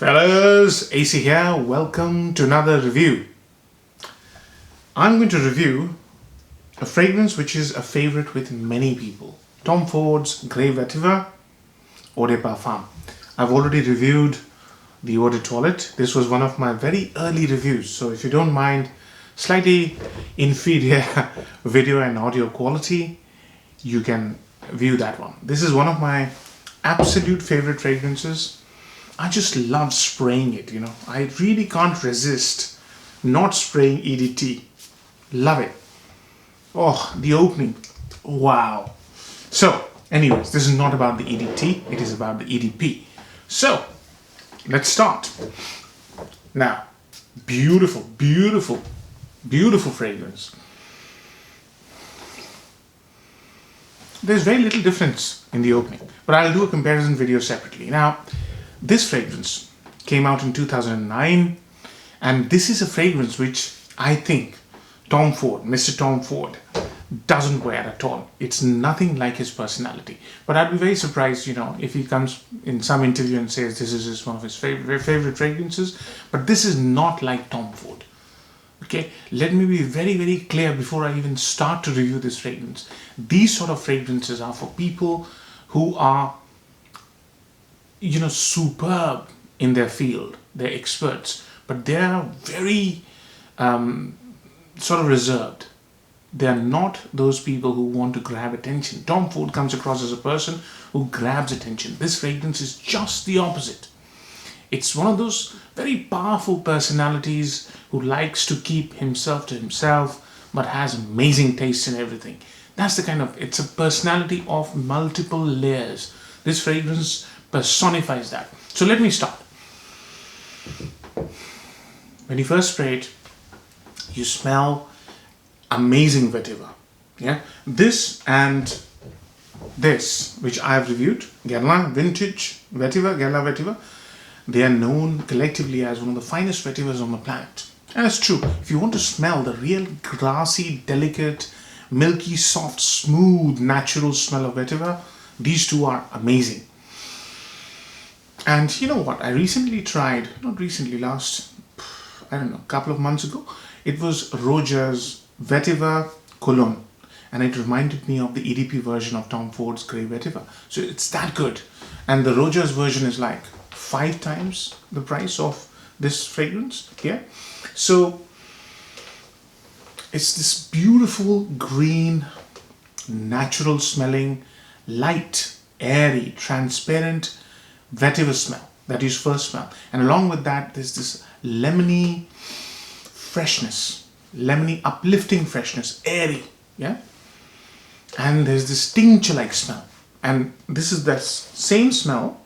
Fellas, AC here. Welcome to another review. I'm going to review a fragrance which is a favorite with many people. Tom Ford's Grey Vetiver Eau de Parfum. I've already reviewed the Eau de Toilette. This was one of my very early reviews. So if you don't mind slightly inferior video and audio quality, you can view that one. This is one of my absolute favorite fragrances. I just love spraying it, I really can't resist not spraying EDT. Love it. Oh, the opening. Wow. So, anyways, this is not about the EDT. It is about the EDP. So, let's start. Now, beautiful, beautiful, beautiful fragrance. There's very little difference in the opening, but I'll do a comparison video separately. Now, this fragrance came out in 2009, and this is a fragrance which I think Tom Ford, Mr. Tom Ford, doesn't wear at all. It's nothing like his personality. But I'd be very surprised, if he comes in some interview and says this is one of his favorite fragrances. But this is not like Tom Ford. Okay, let me be very, very clear before I even start to review this fragrance. These sort of fragrances are for people who are superb in their field. They're experts, but they are very sort of reserved. They are not those people who want to grab attention. Tom Ford comes across as a person who grabs attention. This fragrance is just the opposite. It's one of those very powerful personalities who likes to keep himself to himself, but has amazing taste in everything. That's it's a personality of multiple layers. This fragrance personifies that. So let me start. When you first spray it, you smell amazing vetiver. Yeah, this and this, which I have reviewed, Guerlain Vintage Vetiver, Guerlain Vetiver, they are known collectively as one of the finest vetivers on the planet. And it's true. If you want to smell the real grassy, delicate, milky, soft, smooth, natural smell of vetiver, these two are amazing. And you know what? I recently tried, couple of months ago, it was Roger's Vetiver Cologne, and it reminded me of the EDP version of Tom Ford's Grey Vetiver. So it's that good. And the Roger's version is like 5 times the price of this fragrance here. So it's this beautiful green, natural smelling, light, airy, transparent vetiver smell that you first smell, and along with that there's this lemony freshness, lemony uplifting freshness, airy, yeah, and there's this tincture like smell, and this is that same smell,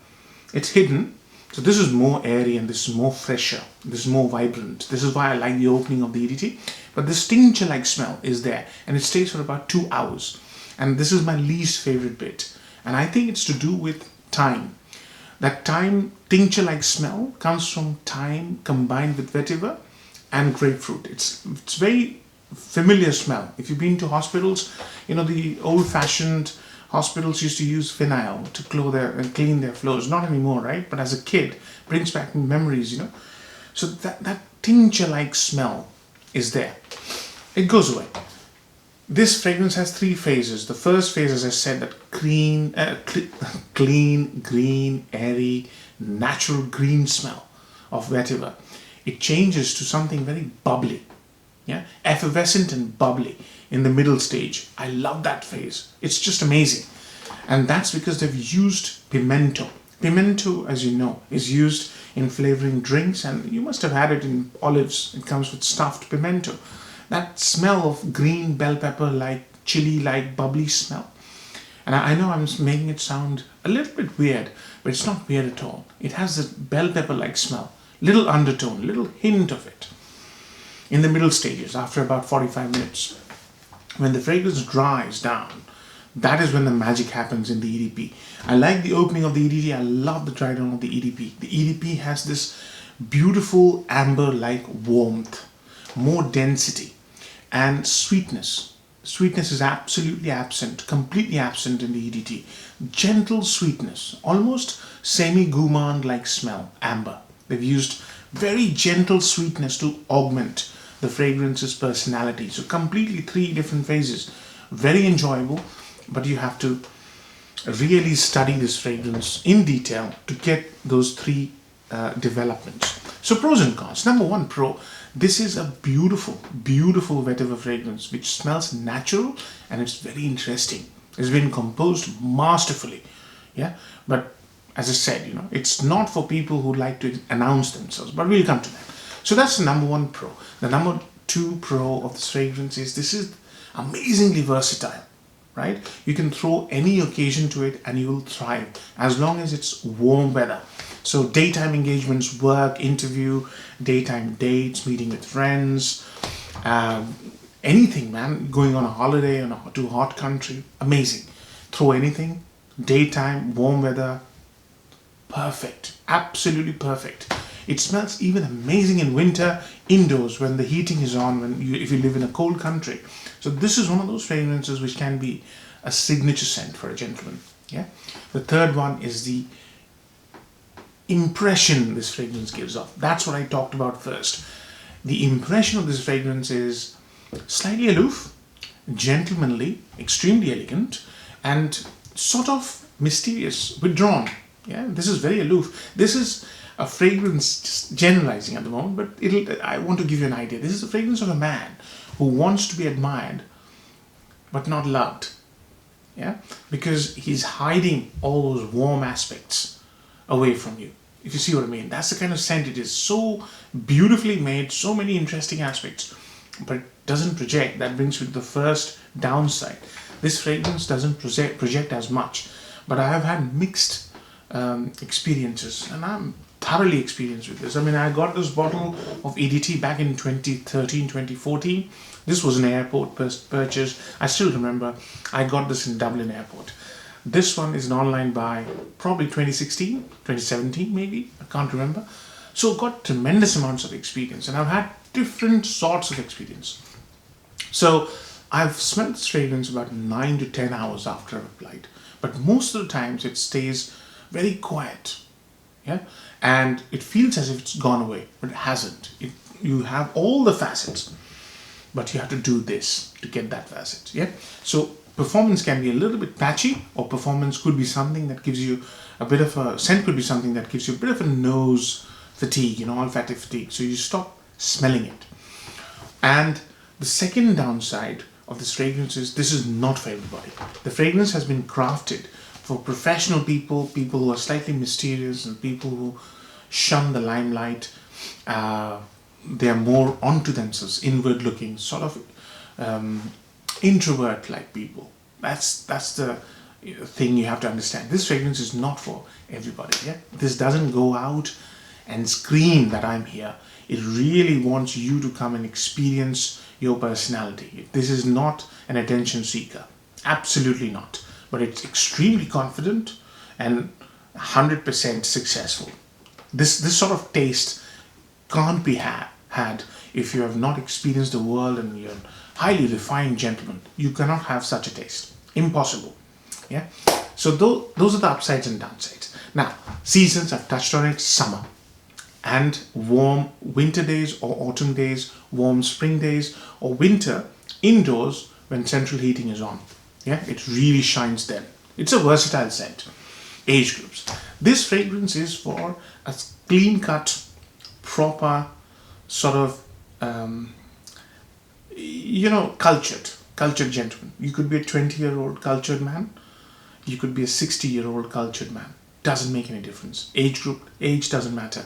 it's hidden. So this is more airy and this is more fresher, this is more vibrant. This is why I like the opening of the EDT. But this tincture like smell is there, and it stays for about 2 hours, and this is my least favorite bit, and I think it's to do with thyme. That thyme tincture like smell comes from thyme combined with vetiver and grapefruit. It's very familiar smell. If you've been to hospitals, the old-fashioned hospitals used to use phenyl to clean their floors. Not anymore, right? But as a kid, brings back memories, So that tincture like smell is there. It goes away. This fragrance has 3 phases. The first phase, as I said, that clean, green, airy, natural green smell of vetiver. It changes to something very bubbly, yeah, effervescent and bubbly in the middle stage. I love that phase. It's just amazing, and that's because they've used pimento. Pimento, as you know, is used in flavoring drinks, and you must have had it in olives. It comes with stuffed pimento. That smell of green bell pepper, like chili, like bubbly smell. And I know I'm making it sound a little bit weird, but it's not weird at all. It has that bell pepper like smell, little undertone, little hint of it in the middle stages after about 45 minutes. When the fragrance dries down, that is when the magic happens in the EDP. I like the opening of the EDP. I love the dry down of the EDP. The EDP has this beautiful amber-like warmth, more density, and sweetness. Sweetness is absolutely absent, completely absent in the EDT. Gentle sweetness, almost semi-gourmand like smell, amber. They've used very gentle sweetness to augment the fragrance's personality. So completely 3 different phases. Very enjoyable, but you have to really study this fragrance in detail to get those 3 developments. So pros and cons. Number 1 pro, this is a beautiful, beautiful vetiver fragrance which smells natural and it's very interesting. It's been composed masterfully. Yeah, but as I said, it's not for people who like to announce themselves, but we'll come to that. So that's the number 1 pro. The number 2 pro of this fragrance is this is amazingly versatile, right? You can throw any occasion to it and you will thrive as long as it's warm weather. So daytime engagements, work, interview, daytime dates, meeting with friends, anything, man, going on a holiday to a hot country, amazing. Throw anything, daytime, warm weather, perfect, absolutely perfect. It smells even amazing in winter, indoors, when the heating is on, if you live in a cold country. So this is one of those fragrances which can be a signature scent for a gentleman. Yeah. The third one is the impression this fragrance gives off. That's what I talked about first. The impression of this fragrance is slightly aloof, gentlemanly, extremely elegant, and sort of mysterious, withdrawn. Yeah, this is very aloof. This is a fragrance, just generalizing at the moment, but I want to give you an idea. This is a fragrance of a man who wants to be admired but not loved. Yeah, because he's hiding all those warm aspects away from you. If you see what I mean, that's the kind of scent it is. So beautifully made, so many interesting aspects, but it doesn't project. That brings me to the first downside. This fragrance doesn't project as much, but I have had mixed experiences, and I'm thoroughly experienced with this. I mean, I got this bottle of EDT back in 2013, 2014. This was an airport purchase. I still remember I got this in Dublin airport. This one is an online buy, probably 2016, 2017 maybe, I can't remember. So got tremendous amounts of experience, and I've had different sorts of experience. So I've smelled this fragrance about 9 to 10 hours after I've applied, but most of the times it stays very quiet. Yeah, and it feels as if it's gone away, but it hasn't. You have all the facets, but you have to do this to get that facet. Yeah, so performance can be a little bit patchy, or performance could be something that gives you a bit of a scent, could be something that gives you a bit of a nose fatigue, olfactory fatigue. So you stop smelling it. And the second downside of this fragrance is this is not for everybody. The fragrance has been crafted for professional people, people who are slightly mysterious, and people who shun the limelight. They are more onto themselves, inward looking, sort of introvert like people. That's the thing you have to understand. This fragrance is not for everybody. Yeah, this doesn't go out and scream that I'm here. It really wants you to come and experience your personality. This is not an attention seeker, absolutely not. But it's extremely confident and 100% successful. This sort of taste can't be had if you have not experienced the world and you're a highly refined gentleman. You cannot have such a taste. Impossible. Yeah. So those are the upsides and downsides. Now, seasons, I've touched on it. Summer and warm winter days or autumn days, warm spring days, or winter indoors when central heating is on. Yeah, it really shines then. It's a versatile scent. Age groups. This fragrance is for a clean-cut, proper, sort of, cultured gentleman. You could be a 20-year-old cultured man. You could be a 60-year-old cultured man. Doesn't make any difference. Age group, age doesn't matter.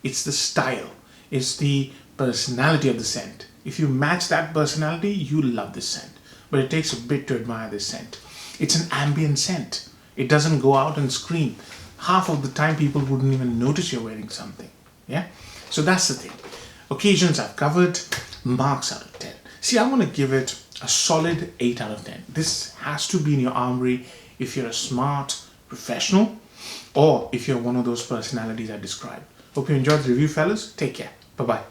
It's the style. It's the personality of the scent. If you match that personality, you love this scent. But it takes a bit to admire this scent. It's an ambient scent. It doesn't go out and scream. Half of the time people wouldn't even notice you're wearing something. Yeah? So that's the thing. Occasions I've covered, marks out of 10. See, I want to give it a solid 8 out of 10. This has to be in your armory if you're a smart professional or if you're one of those personalities I described. Hope you enjoyed the review, fellas. Take care. Bye-bye.